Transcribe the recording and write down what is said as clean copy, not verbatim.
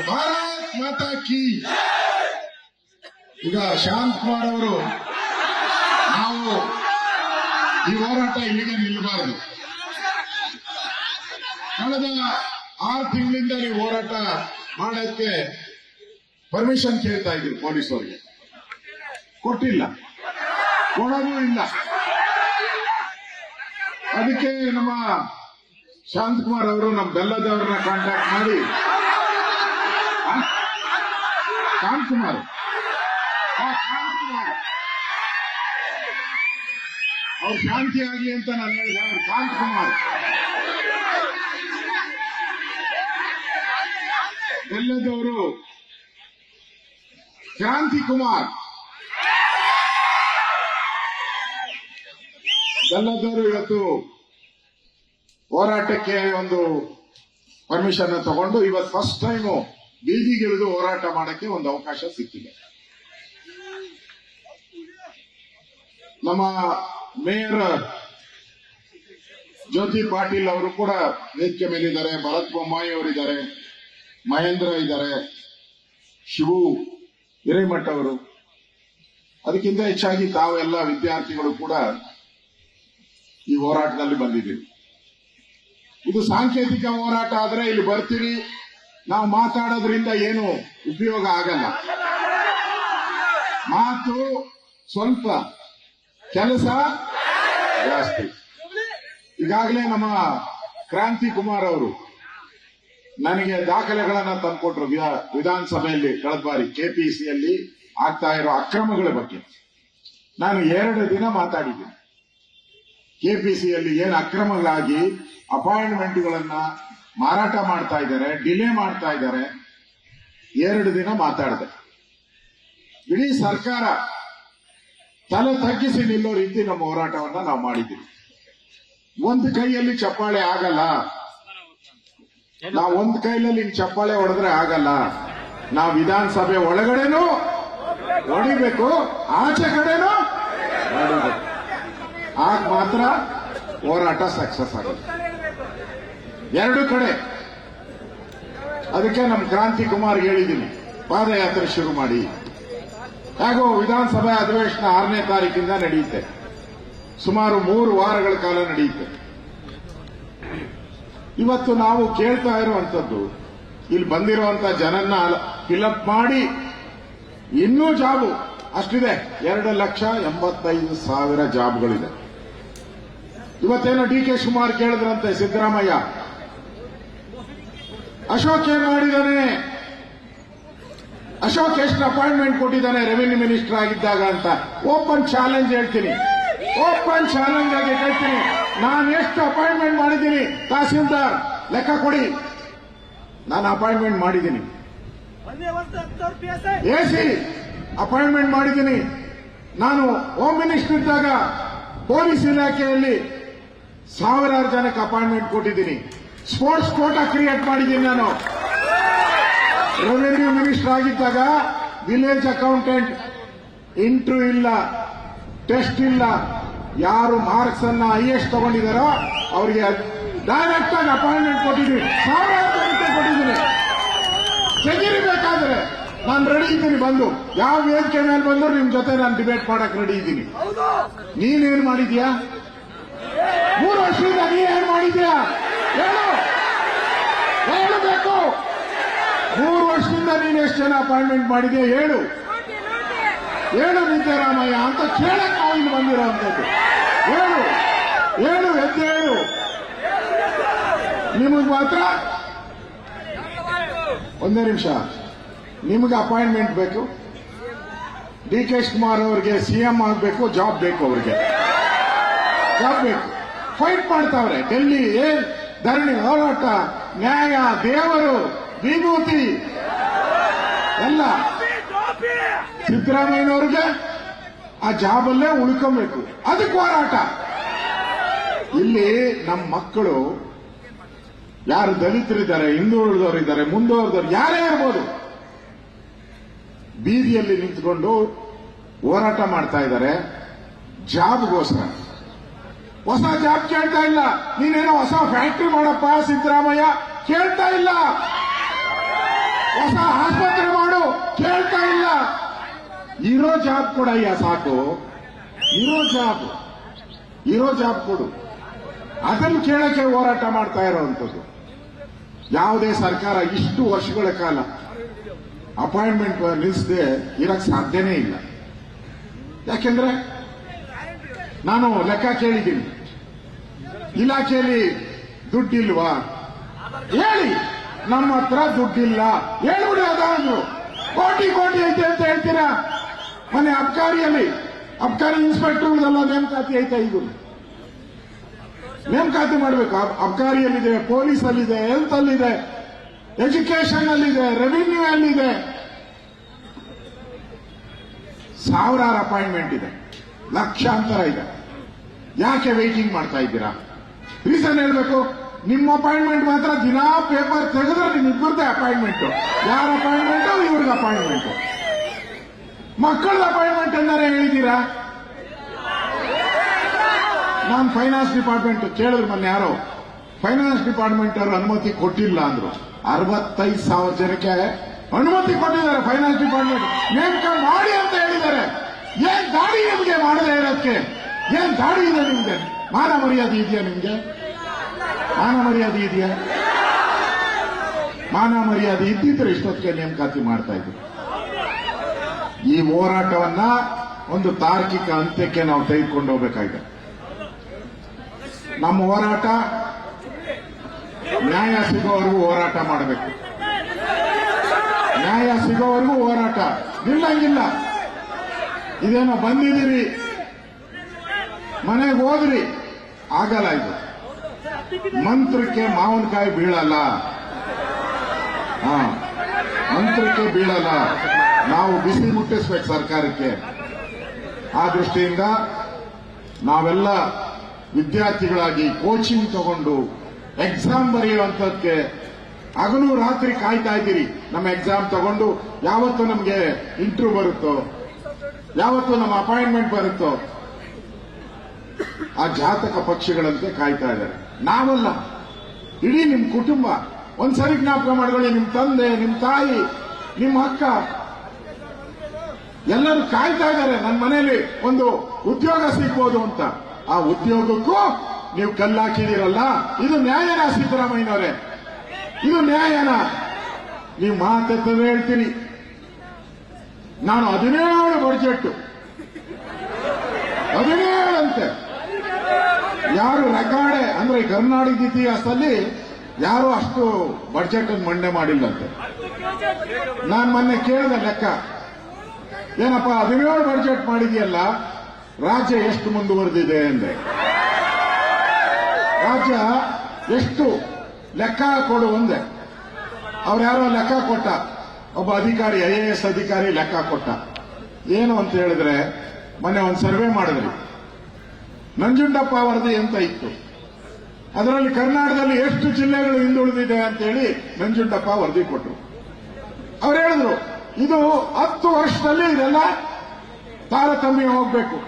ಭಾರತ್ ಮಾತಾ ಕಿ. ಈಗ ಶಾಂತಕುಮಾರ್ ಅವರು, ನಾವು ಈ ಹೋರಾಟ ಇಲ್ಲಿಗೆ ನಿಲ್ಲಬಾರದು. ಕಳೆದ 6 ತಿಂಗಳಿಂದ ನೀವು ಹೋರಾಟ ಮಾಡಕ್ಕೆ ಪರ್ಮಿಷನ್ ಕೇಳ್ತಾ ಇದ್ರು ಪೊಲೀಸರಿಗೆ, ಕೊಟ್ಟಿಲ್ಲ, ಕೊಡೋದು ಇಲ್ಲ. ಅದಕ್ಕೆ ನಮ್ಮ ಶಾಂತಕುಮಾರ್ ಅವರು ನಮ್ಮ ಬೆಲ್ಲದವ್ರನ್ನ ಕಾಂಟ್ಯಾಕ್ಟ್ ಮಾಡಿ, ಶಾಂತಕುಮಾರ್ ಅವ್ರು ಶಾಂತಿ ಆಗ್ಲಿ ಅಂತ ನಾನು ಹೇಳಿದೆ. ಅವರು ಶಾಂತಕುಮಾರ್ ಬೆಲ್ಲದವರು ಕ್ರಾಂತಿ ಕುಮಾರ್ ಬೆಲ್ಲದವರು ಇವತ್ತು ಹೋರಾಟಕ್ಕೆ ಒಂದು ಪರ್ಮಿಷನ್ ತಗೊಂಡು ಇವತ್ತು ಫಸ್ಟ್ ಟೈಮ್ ಬೀದಿಗಿಳಿದು ಹೋರಾಟ ಮಾಡಕ್ಕೆ ಒಂದು ಅವಕಾಶ ಸಿಕ್ಕಿದೆ. ನಮ್ಮ ಮೇಯರ್ ಜ್ಯೋತಿ ಪಾಟೀಲ್ ಅವರು ಕೂಡ ವೇದಿಕೆ ಮೇಲಿದ್ದಾರೆ, ಭರತ್ ಬೊಮ್ಮಾಯಿ ಅವರಿದ್ದಾರೆ, ಮಹೇಂದ್ರ ಇದ್ದಾರೆ, ಶಿವು ಹಿರೇಮಠ ಅವರು. ಅದಕ್ಕಿಂತ ಹೆಚ್ಚಾಗಿ ತಾವೆಲ್ಲ ವಿದ್ಯಾರ್ಥಿಗಳು ಕೂಡ ಈ ಹೋರಾಟದಲ್ಲಿ ಬಂದಿದ್ದೀವಿ. ಇದು ಸಾಂಕೇತಿಕ ಹೋರಾಟ ಆದ್ರೆ ಇಲ್ಲಿ ಬರ್ತೀವಿ, ನಾವು ಮಾತಾಡೋದ್ರಿಂದ ಏನು ಉಪಯೋಗ ಆಗಲ್ಲ. ಮಾತು ಸ್ವಲ್ಪ, ಕೆಲಸ ಜಾಸ್ತಿ. ಈಗಾಗಲೇ ನಮ್ಮ ಕ್ರಾಂತಿ ಕುಮಾರ್ ಅವರು ನನಗೆ ದಾಖಲೆಗಳನ್ನ ತಂದುಕೊಟ್ರು ವಿಧಾನಸಭೆಯಲ್ಲಿ. ಕಳೆದ ಬಾರಿ ಕೆಪಿಸಿಯಲ್ಲಿ ಆಗ್ತಾ ಇರೋ ಅಕ್ರಮಗಳ ಬಗ್ಗೆ ನಾನು 2 ದಿನ ಮಾತಾಡಿದ್ದೀನಿ. ಕೆಪಿಸಿಯಲ್ಲಿ ಏನು ಅಕ್ರಮಗಳಾಗಿ ಅಪಾಯಿಂಟ್ಮೆಂಟ್ಗಳನ್ನ ಮಾರಾಟ ಮಾಡ್ತಾ ಇದ್ದಾರೆ, ಡಿಲೇ ಮಾಡ್ತಾ ಇದ್ದಾರೆ, 2 ದಿನ ಮಾತಾಡಿದೆ. ಇಡೀ ಸರ್ಕಾರ ತಲೆ ತಗ್ಗಿಸಿ ನಿಲ್ಲೋ ರೀತಿ ನಮ್ಮ ಹೋರಾಟವನ್ನ ನಾವು ಮಾಡಿದ್ದೀವಿ. ಒಂದು ಕೈಯಲ್ಲಿ ಚಪ್ಪಾಳೆ ಆಗಲ್ಲ, ನಾವು ಒಂದು ಕೈಯಲ್ಲಿ ಚಪ್ಪಾಳೆ ಹೊಡೆದ್ರೆ ಆಗಲ್ಲ. ನಾವು ವಿಧಾನಸಭೆ ಒಳಗಡೆನೂ ಹೊಡಿಬೇಕು, ಆಚೆ ಕಡೆನೂ ಹೊಡಿಬೇಕು. ಆಗ ಮಾತ್ರ ಹೋರಾಟ ಸಕ್ಸಸ್ ಆಗುತ್ತೆ, 2 ಕಡೆ. ಅದಕ್ಕೆ ನಮ್ಮ ಕ್ರಾಂತಿ ಕುಮಾರ್ ಹೇಳಿದ್ದೀನಿ, ಪಾದಯಾತ್ರೆ ಶುರು ಮಾಡಿ. ಹಾಗೂ ವಿಧಾನಸಭೆ ಅಧಿವೇಶನ 6ನೇ ತಾರೀಕಿಂದ ನಡೆಯುತ್ತೆ, ಸುಮಾರು 3 ವಾರಗಳ ಕಾಲ ನಡೆಯುತ್ತೆ. ಇವತ್ತು ನಾವು ಕೇಳ್ತಾ ಇರುವಂತದ್ದು, ಇಲ್ಲಿ ಬಂದಿರುವಂತ ಜನನ್ನ ಫಿಲಪ್ ಮಾಡಿ ಇನ್ನೂ ಜಾಬು ಅಷ್ಟಿದೆ, 2,85,000 ಜಾಬ್ಗಳಿದೆ. ಇವತ್ತೇನೋ ಡಿ.ಕೆ. ಶಿವಕುಮಾರ್ ಕೇಳಿದ್ರಂತೆ ಸಿದ್ದರಾಮಯ್ಯ, ಅಶೋಕ್ ಏನ್ ಮಾಡಿದ್ದಾನೆ, ಅಶೋಕ್ ಎಷ್ಟು ಅಪಾಯಿಂಟ್ಮೆಂಟ್ ಕೊಟ್ಟಿದ್ದಾನೆ ರೆವಿನ್ಯೂ ಮಿನಿಸ್ಟರ್ ಆಗಿದ್ದಾಗ ಅಂತ. ಓಪನ್ ಚಾಲೆಂಜ್ ಹೇಳ್ತೀನಿ, ಓಪನ್ ಚಾಲೆಂಜ್ ಆಗಿ ಹೇಳ್ತೀನಿ, ನಾನು ಎಷ್ಟು ಅಪಾಯಿಂಟ್ಮೆಂಟ್ ಮಾಡಿದ್ದೀನಿ ತಹಸೀಲ್ದಾರ್ ಲೆಕ್ಕ ಕೊಡಿ. ನಾನು ಅಪಾಯಿಂಟ್ಮೆಂಟ್ ಮಾಡಿದ್ದೀನಿ, ಎಸಿ ಅಪಾಯಿಂಟ್ಮೆಂಟ್ ಮಾಡಿದ್ದೀನಿ. ನಾನು ಹೋಮ್ ಮಿನಿಸ್ಟರ್ ಇದ್ದಾಗ ಪೊಲೀಸ್ ಇಲಾಖೆಯಲ್ಲಿ 1000 ಜನಕ್ಕೆ ಅಪಾಯಿಂಟ್ಮೆಂಟ್ ಕೊಟ್ಟಿದ್ದೀನಿ. ಸ್ಪೋರ್ಟ್ಸ್ ಕೋಟಾ ಕ್ರಿಯೇಟ್ ಮಾಡಿದ್ದೀನಿ. ನಾನು ರೆವಿನ್ಯೂ ಮಿನಿಸ್ಟರ್ ಆಗಿದ್ದಾಗ ವಿಲೇಜ್ ಅಕೌಂಟೆಂಟ್ ಇಂಟರ್ವ್ಯೂ ಇಲ್ಲ, ಟೆಸ್ಟ್ ಇಲ್ಲ, ಯಾರು ಮಾರ್ಕ್ಸ್ ಅನ್ನ ಹೈಯೆಸ್ಟ್ ತಗೊಂಡಿದ್ದಾರೋ ಅವರಿಗೆ ಡೈರೆಕ್ಟ್ ಆಗಿ ಅಪಾಯಿಂಟ್ಮೆಂಟ್ ಕೊಟ್ಟಿದ್ದೀನಿ, 1000 ಜನಕ್ಕೆ ಕೊಟ್ಟಿದ್ದೀನಿ. ತೆಗಿಬೇಕಾದ್ರೆ ನಾನು ರೆಡಿ ಇದ್ದೀನಿ, ಬಂದು ಯಾವ ವೇದಿಕೆ ಮೇಲೆ ಬಂದು ನಿಮ್ ಜೊತೆ ನಾನು ಡಿಬೇಟ್ ಮಾಡಕ್ ರೆಡಿ ಇದ್ದೀನಿ. ನೀನೇನ್ ಮಾಡಿದ್ಯಾ 3 ವರ್ಷದಿಂದ? ನೀನೇನ್ ಮಾಡಿದ್ಯಾ ಹೇಳಬೇಕು. 3 ವರ್ಷದಿಂದ ನೀನು ಎಷ್ಟು ಜನ ಅಪಾಯಿಂಟ್ಮೆಂಟ್ ಮಾಡಿದ್ಯಾ ಹೇಳು ಸಿದ್ದರಾಮಯ್ಯ ಅಂತ ಕೇಳಕ್ ನಾವು ಇಲ್ಲಿ ಬಂದಿರೋಂಥದ್ದು. ಹೇಳು ಎದ್ದೇಳು. ನಿಮಗ್ ಮಾತ್ರ ಒಂದೇ ನಿಮಿಷ, ನಿಮಗೆ ಅಪಾಯಿಂಟ್ಮೆಂಟ್ ಬೇಕು, ಡಿ.ಕೆ. ಶಿವಕುಮಾರ್ ಅವರಿಗೆ ಸಿಎಂ ಆಗಬೇಕು, ಜಾಬ್ ಬೇಕು, ಅವರಿಗೆ ಜಾಬ್ ಬೇಕು. ಫೈಟ್ ಮಾಡ್ತಾವ್ರೆ ಡೆಲ್ಲಿ, ಧರಣಿ, ಹೋರಾಟ, ನ್ಯಾಯ, ದೇವರು, ವಿಭೂತಿ ಎಲ್ಲ. ಸಿದ್ದರಾಮಯ್ಯನವ್ರಿಗೆ ಆ ಜಾಬಲ್ಲೇ ಉಳ್ಕೊಬೇಕು, ಅದಕ್ಕೆ ಹೋರಾಟ. ಇಲ್ಲಿ ನಮ್ಮ ಮಕ್ಕಳು ಯಾರು ದಲಿತರಿದ್ದಾರೆ, ಹಿಂದುಳಿದವರಿದ್ದಾರೆ, ಮುಂದುವರೆದವರು ಯಾರೇ ಇರ್ಬೋದು, ಬೀದಿಯಲ್ಲಿ ನಿಂತ್ಕೊಂಡು ಹೋರಾಟ ಮಾಡ್ತಾ ಇದ್ದಾರೆ ಜಾಬ್ಗೋಸ್ಕರ. ಹೊಸ ಜಾಬ್ ಕೇಳ್ತಾ ಇಲ್ಲ, ನೀನೇನೋ ಹೊಸ ಫ್ಯಾಕ್ಟರಿ ಮಾಡಪ್ಪ ಸಿದ್ದರಾಮಯ್ಯ ಕೇಳ್ತಾ ಇಲ್ಲ. ಹೊಸ ಆಸ್ಪತ್ರೆ ಮಾಡು, ಕೇಳ್ತಾ ಇಲ್ಲ. ಇರೋ ಜಾಬ್ ಕೊಡಯ್ಯ ಸಾಕು, ಇರೋ ಜಾಬ್ ಕೊಡು. ಅದನ್ನು ಕೇಳಕ್ಕೆ ಹೋರಾಟ ಮಾಡ್ತಾ ಇರೋವಂಥದ್ದು. ಯಾವುದೇ ಸರ್ಕಾರ ಇಷ್ಟು ವರ್ಷಗಳ ಕಾಲ ಅಪಾಯಿಂಟ್ಮೆಂಟ್ ನಿಲ್ಲಿಸದೆ ಇರಕ್ ಸಾಧ್ಯನೇ ಇಲ್ಲ. ಯಾಕೆಂದ್ರೆ ನಾನು ಲೆಕ್ಕ ಕೇಳಿದ್ದೀನಿ, ಇಲಾಖೆಯಲ್ಲಿ ದುಡ್ಡಿಲ್ವಾ ಹೇಳಿ, ನಮ್ಮ ಹತ್ರ ದುಡ್ಡಿಲ್ಲ ಹೇಳ್ಬಿಡಿ. ಅದಾದ್ರು ಕೋಟಿ ಐತೆ ಅಂತ ಹೇಳ್ತೀರಾ. ಮೊನ್ನೆ ಅಬ್ಕಾರಿ ಇನ್ಸ್ಪೆಕ್ಟರ್ಗಳೆಲ್ಲ ನೇಮಕಾತಿ ಐತೆ. ಇದು ನೇಮಕಾತಿ ಮಾಡಬೇಕು. ಅಬ್ಕಾರಿಯಲ್ಲಿದೆ, ಪೊಲೀಸಲ್ಲಿದೆ, ಹೆಲ್ತ್ ಅಲ್ಲಿದೆ, ಎಜುಕೇಶನ್ ಅಲ್ಲಿದೆ, ರೆವಿನ್ಯೂ ಅಲ್ಲಿದೆ. ಸಾವಿರಾರು ಅಪಾಯಿಂಟ್ಮೆಂಟ್ ಇದೆ, ಲಕ್ಷಾಂತರ ಇದೆ. ಯಾಕೆ ವೇಟಿಂಗ್ ಮಾಡ್ತಾ ಇದ್ದೀರಾ? ರೀಸನ್ ಹೇಳ್ಬೇಕು. ನಿಮ್ಮ ಅಪಾಯಿಂಟ್ಮೆಂಟ್ ಮಾತ್ರ ದಿನಾ ಪೇಪರ್ ತೆಗೆದ್ರೆ ನಿಮ್ಮಿಬ್ಬರದೇ ಅಪಾಯಿಂಟ್ಮೆಂಟ್. ಯಾರ ಅಪಾಯಿಂಟ್ಮೆಂಟು? ಇವ್ರಿಗೆ ಅಪಾಯಿಂಟ್ಮೆಂಟ್. ಮಕ್ಕಳದ ಅಪಾಯಿಂಟ್ಮೆಂಟ್ ಏನಾರ ಹೇಳಿದ್ದೀರಾ? ನಾನು ಫೈನಾನ್ಸ್ ಡಿಪಾರ್ಟ್ಮೆಂಟ್ ಕೇಳಿದ್ರು ಮೊನ್ನೆ, ಯಾರೋ ಫೈನಾನ್ಸ್ ಡಿಪಾರ್ಟ್ಮೆಂಟ್ ಅವರು ಅನುಮತಿ ಕೊಟ್ಟಿಲ್ಲ ಅಂದ್ರು. 65,000 ಜನಕ್ಕೆ ಅನುಮತಿ ಕೊಟ್ಟಿದ್ದಾರೆ. ಫೈನಾನ್ಸ್ ಡಿಪಾರ್ಟ್ಮೆಂಟ್ ನೇಮಕ ಮಾಡಿ ಅಂತ ಹೇಳಿದ್ದಾರೆ. ಏನ್ ದಾಡಿ ನಿಮ್ಗೆ ಮಾಡದೇ ಇರೋದಕ್ಕೆ? ಏನ್ ದಾಡಿ ಇದೆ ನಿಮ್ಗೆ? ಮಾನ ಮರ್ಯಾದೆ ಇದೆಯಾ ನಿಮ್ಗೆ? ಮಾನ ಮರ್ಯಾದೆ ಇದ್ದಿದ್ರೆ ಇಷ್ಟೊತ್ತಿಗೆ ನೇಮಕಾತಿ ಮಾಡ್ತಾ ಇದ್ರು. ಈ ಹೋರಾಟವನ್ನ ಒಂದು ತಾರ್ಕಿಕ ಅಂತ್ಯಕ್ಕೆ ನಾವು ತೆಗೆದುಕೊಂಡು ಹೋಗಬೇಕಾಗಿದೆ. ನಮ್ಮ ಹೋರಾಟ ನ್ಯಾಯ ಸಿಗೋವರೆಗೂ ಹೋರಾಟ ಮಾಡಬೇಕು. ನ್ಯಾಯ ಸಿಗೋವರೆಗೂ ಹೋರಾಟ ನಿಲ್ಲಂಗಿಲ್ಲ. ಇದೇನೋ ಬಂದಿದ್ದೀರಿ, ಮನೆಗೆ ಹೋದ್ರಿ, ಆಗಲ್ಲ. ಇದು ಮಂತ್ರಕ್ಕೆ ಮಾವಿನಕಾಯಿ ಬೀಳಲ್ಲ. ಮಂತ್ರಕ್ಕೆ ಬೀಳಲ್ಲ. ನಾವು ಬಿಸಿ ಮುಟ್ಟಿಸ್ಬೇಕು ಸರ್ಕಾರಕ್ಕೆ. ಆ ದೃಷ್ಟಿಯಿಂದ ನಾವೆಲ್ಲ ವಿದ್ಯಾರ್ಥಿಗಳಾಗಿ ಕೋಚಿಂಗ್ ತಗೊಂಡು ಎಕ್ಸಾಮ್ ಬರೆಯುವಂತದಕ್ಕೆ ಹಗಲು ರಾತ್ರಿ ಕಾಯ್ತಾ ಇದ್ದೀರಿ. ನಮ್ಮ ಎಕ್ಸಾಮ್ ತಗೊಂಡು ಯಾವತ್ತು ನಮಗೆ ಇಂಟರ್ವ್ಯೂ ಬರುತ್ತೋ, ಯಾವತ್ತು ನಮ್ಮ ಅಪಾಯಿಂಟ್ಮೆಂಟ್ ಬರುತ್ತೋ, ಆ ಜಾತಕ ಪಕ್ಷಿಗಳಂತೆ ಕಾಯ್ತಾ ಇದ್ದಾರೆ. ನಾವಲ್ಲ, ಇಡೀ ನಿಮ್ ಕುಟುಂಬ. ಒಂದ್ಸರಿ ಜ್ಞಾಪಕ ಮಾಡ್ಕೊಳ್ಳಿ, ನಿಮ್ ತಂದೆ, ನಿಮ್ ತಾಯಿ, ನಿಮ್ಮ ಅಕ್ಕ ಎಲ್ಲರೂ ಕಾಯ್ತಾ ಇದ್ದಾರೆ. ನನ್ನ ಮನೆಯಲ್ಲಿ ಒಂದು ಉದ್ಯೋಗ ಸಿಗ್ಬೋದು ಅಂತ. ಆ ಉದ್ಯೋಗಕ್ಕೂ ನೀವು ಕಲ್ಲಾಕಿದಿರಲ್ಲ. ಇದು ನ್ಯಾಯನ ಸಿದ್ದರಾಮಯ್ಯನವರೇ? ಇದು ನ್ಯಾಯನ? ನೀವು ಮಾತೆತ್ತದ ಹೇಳ್ತೀರಿ. ನಾನು 17 ಬಡ್ಜೆಟ್, 17 ಅಂತೆ. ಯಾರು ರೆಕಾರ್ಡೆ ಅಂದ್ರೆ ಕರ್ನಾಟಕ ಇತಿಹಾಸದಲ್ಲಿ ಯಾರು ಅಷ್ಟು ಬಡ್ಜೆಟ್ ಅನ್ನು ಮಂಡನೆ ಮಾಡಿಲ್ಲಂತೆ. ನಾನು ಮೊನ್ನೆ ಕೇಳಿದೆ ಲೆಕ್ಕ, ಏನಪ್ಪ 17 ಬಡ್ಜೆಟ್ ಮಾಡಿದೆಯಲ್ಲ, ರಾಜ್ಯ ಎಷ್ಟು ಮುಂದುವರೆದಿದೆ ಎಂದೆ. ರಾಜ್ಯ ಎಷ್ಟು ಲೆಕ್ಕ ಕೊಡು ಒಂದೆ. ಅವ್ರು ಯಾರೋ ಲೆಕ್ಕ ಕೊಟ್ಟ, ಒಬ್ಬ ಅಧಿಕಾರಿ, IAS ಅಧಿಕಾರಿ ಲೆಕ್ಕ ಕೊಟ್ಟ. ಏನು ಅಂತ ಹೇಳಿದ್ರೆ, ಮೊನ್ನೆ ಒಂದು ಸರ್ವೆ ಮಾಡಿದ್ರಿ, ನಂಜುಂಡಪ್ಪ ವರದಿ ಅಂತ ಇತ್ತು. ಅದರಲ್ಲಿ ಕರ್ನಾಟಕದಲ್ಲಿ ಎಷ್ಟು ಜಿಲ್ಲೆಗಳು ಹಿಂದುಳಿದಿದೆ ಅಂತೇಳಿ ನಂಜುಂಡಪ್ಪ ವರದಿ ಕೊಟ್ಟರು. ಅವ್ರು ಹೇಳಿದ್ರು, ಇದು 10 ವರ್ಷದಲ್ಲಿ ಇದೆಲ್ಲ ತಾರತಮ್ಯ ಹೋಗ್ಬೇಕು.